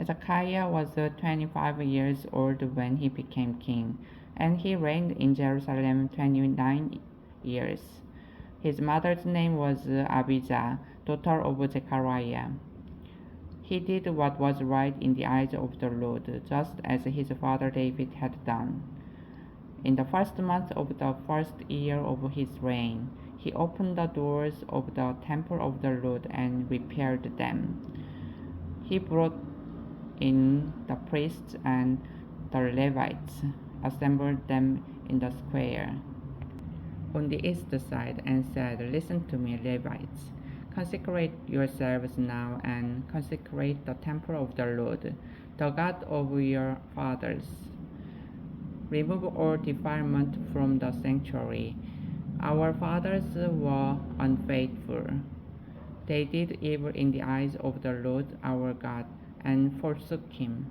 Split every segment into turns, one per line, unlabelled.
Hezekiah was 25 years old when he became king, and he reigned in Jerusalem 29 years. His mother's name was Abijah, daughter of Zechariah. He did what was right in the eyes of the Lord, just as his father David had done. In the first month of the first year of his reign, he opened the doors of the temple of the Lord and repaired them. He brought in the priests and the Levites, assembled them in the square on the east side, and said, "Listen to me, Levites. Consecrate yourselves now and consecrate the temple of the Lord, the God of your fathers. Remove all defilement from the sanctuary. Our fathers were unfaithful. They did evil in the eyes of the Lord our God and forsook him.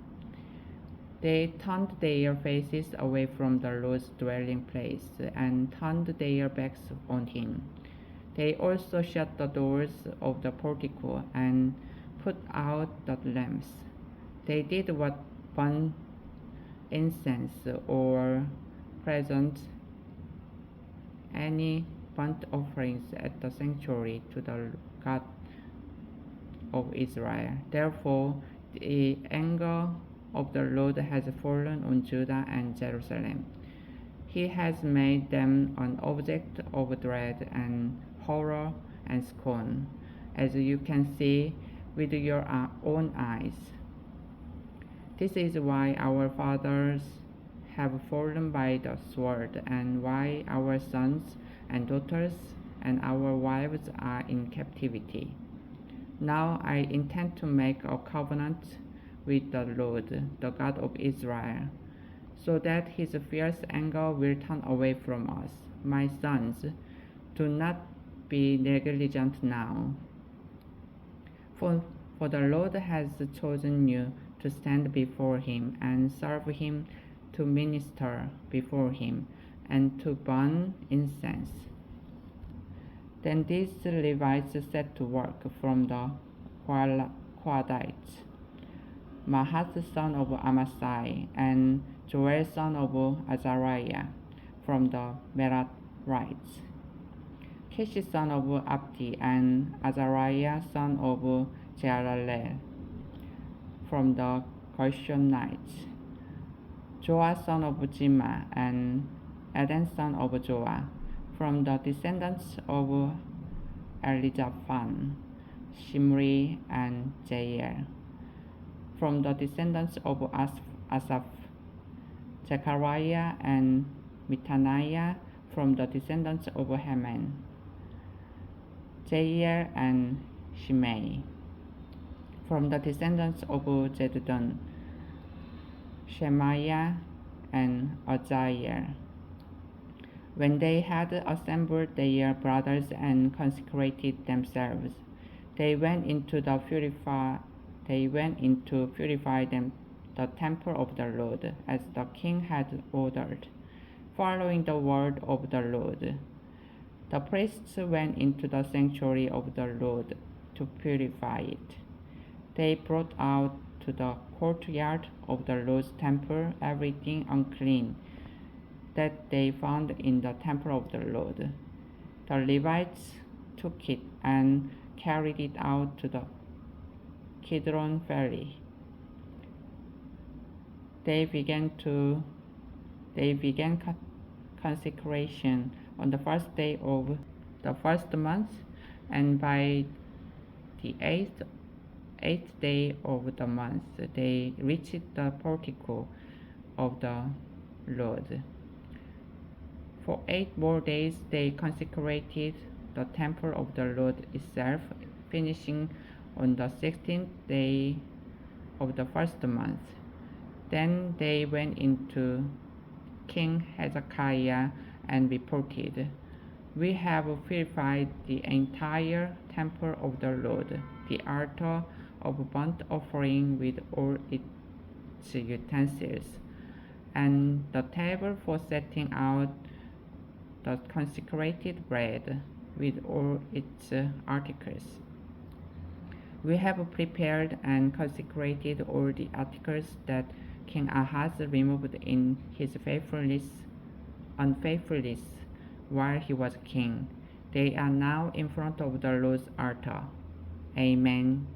They turned their faces away from the Lord's dwelling place and turned their backs on him. They also shut the doors of the portico and put out the lamps. They did what burnt incense or present any burnt offerings at the sanctuary to the God of Israel. Therefore, the anger of the Lord has fallen on Judah and Jerusalem. He has made them an object of dread and horror and scorn, as you can see with your own eyes. This is why our fathers have fallen by the sword, and why our sons and daughters and our wives are in captivity. Now I intend to make a covenant with the Lord, the God of Israel, so that his fierce anger will turn away from us. My sons, do not be negligent now. For the Lord has chosen you to stand before him and serve him, to minister before him, and to burn incense. Then these Levites set to work from the Kohathites, Mahath son of Amasai, and Joel son of Azariah from the Merarites, Kish son of Abdi, and Azariah son of Jehalelel from the Gershonites, Joah son of Jimah, and Eden son of Joah from the descendants of Elizaphan, Shimri, and Jair. From the descendants of Asaph, Zechariah and Mittaniah. From the descendants of Heman, Jair and Shimei. From the descendants of Zedutun, Shemaiah and Uzziel. When they had assembled their brothers and consecrated themselves, they went in to purify the temple of the Lord, as the king had ordered, following the word of the Lord. The priests went into the sanctuary of the Lord to purify it. They brought out to the courtyard of the Lord's temple everything unclean that they found in the temple of the Lord. The Levites took it and carried it out to the Kidron Valley. They began consecration on the first day of the first month, and by the eighth day of the month they reached the portico of the Lord. For 8 more days they consecrated the temple of the Lord itself, finishing on the 16th day of the first month. Then they went into King Hezekiah and reported, "We have purified the entire temple of the Lord, the altar of burnt offering with all its utensils, and the table for setting out the consecrated bread with all its articles. We have prepared and consecrated all the articles that King Ahaz removed in his unfaithfulness while he was king. They are now in front of the Lord's altar. Amen.